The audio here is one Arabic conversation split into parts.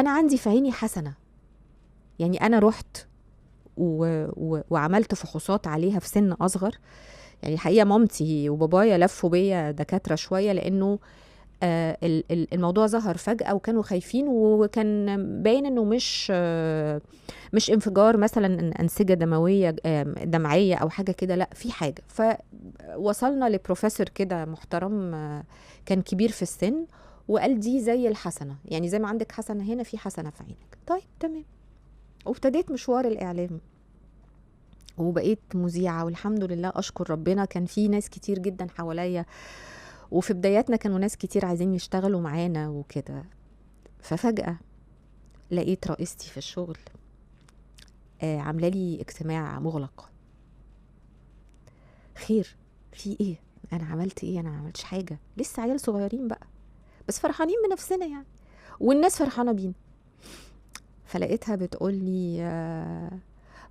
انا عندي في عيني حسنه، يعني انا رحت وعملت فحوصات عليها في سن اصغر. يعني الحقيقه مامتي وبابايا لفوا بيا دكاتره شويه، لانه الموضوع ظهر فجأة وكانوا خايفين، وكان باين انه مش انفجار مثلا انسجة دموية دمعية او حاجة كده، لا في حاجة. فوصلنا لبروفيسور كده محترم كان كبير في السن، وقال دي زي الحسنة، يعني زي ما عندك حسنة هنا في حسنة في عينك. طيب تمام. وابتديت مشوار الإعلام وبقيت مذيعة، والحمد لله أشكر ربنا كان في ناس كتير جدا حواليا، وفي بداياتنا كانوا ناس كتير عايزين يشتغلوا معانا وكده. ففجأة لقيت رئيستي في الشغل عاملة لي اجتماع مغلق. خير، في ايه؟ انا عملت ايه؟ انا ما عملتش حاجة، لسه عيال صغيرين بقى بس فرحانين بنفسنا يعني، والناس فرحانة بينا. فلقيتها بتقول لي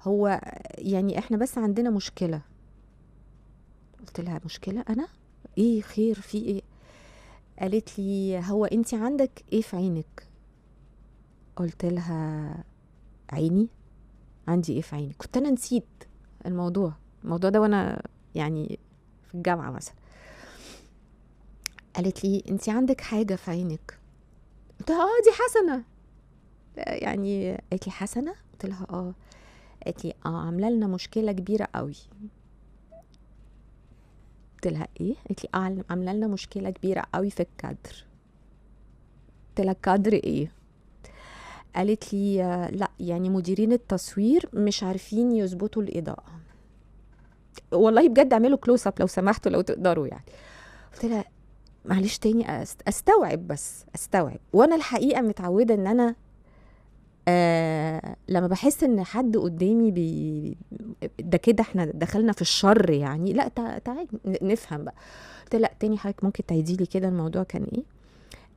هو يعني احنا بس عندنا مشكلة. قلت لها مشكلة؟ انا ايه؟ خير، في ايه؟ قالت لي هو انتي عندك ايه في عينك؟ قلت لها عيني؟ عندي ايه في عيني؟ كنت انا نسيت الموضوع ده وانا يعني في الجامعة مثلا. قالت لي انتي عندك حاجة في عينك. قلت لها دي حسنة يعني. قالت لي حسنة؟ قلت لها قالت لي عاملة لنا مشكلة كبيرة قوي. قلت لها ايه؟ قالت لي عاملة لنا مشكلة كبيرة قوي في الكادر. قلت لها كادر ايه؟ قالت لي لا يعني مديرين التصوير مش عارفين يظبطوا الإضاءة. والله بجد اعملوا كلوز اب لو سمحتوا لو تقدروا يعني. قلت لها معلش تاني استوعب، بس استوعب. وانا الحقيقه متعوده ان انا لما بحس ان حد قدامي ده كده احنا دخلنا في الشر يعني، لا تعالي نفهم بقى. قلت لا تاني حضرتك ممكن تعيدي لي كده الموضوع كان ايه؟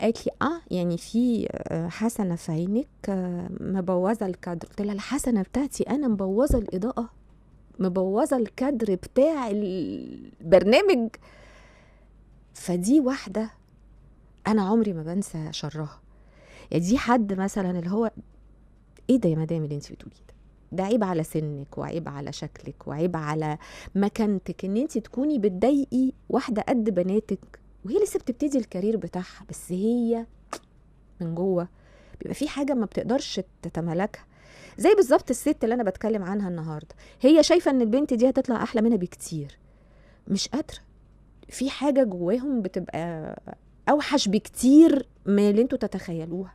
قالت لي يعني في حسنه في عينك مبوظه الكادر. قلت لها الحسنه بتاعتي انا مبوظه الاضاءه؟ مبوظه الكادر بتاع البرنامج؟ فدي واحده انا عمري ما بنسى شرها. يعني دي حد مثلا اللي هو ايه ده يا مدام اللي انت بتقوليه ده عيب على سنك، وعيب على شكلك، وعيب على مكانتك ان انت تكوني بتضايقي واحده قد بناتك وهي لسه بتبتدي الكارير بتاعها. بس هي من جوه بيبقى في حاجه ما بتقدرش تتملكها. زي بالظبط الست اللي انا بتكلم عنها النهارده، هي شايفه ان البنت دي هتطلع احلى منها بكتير، مش قادره. في حاجه جواهم بتبقى اوحش بكتير من اللي انتوا تتخيلوها.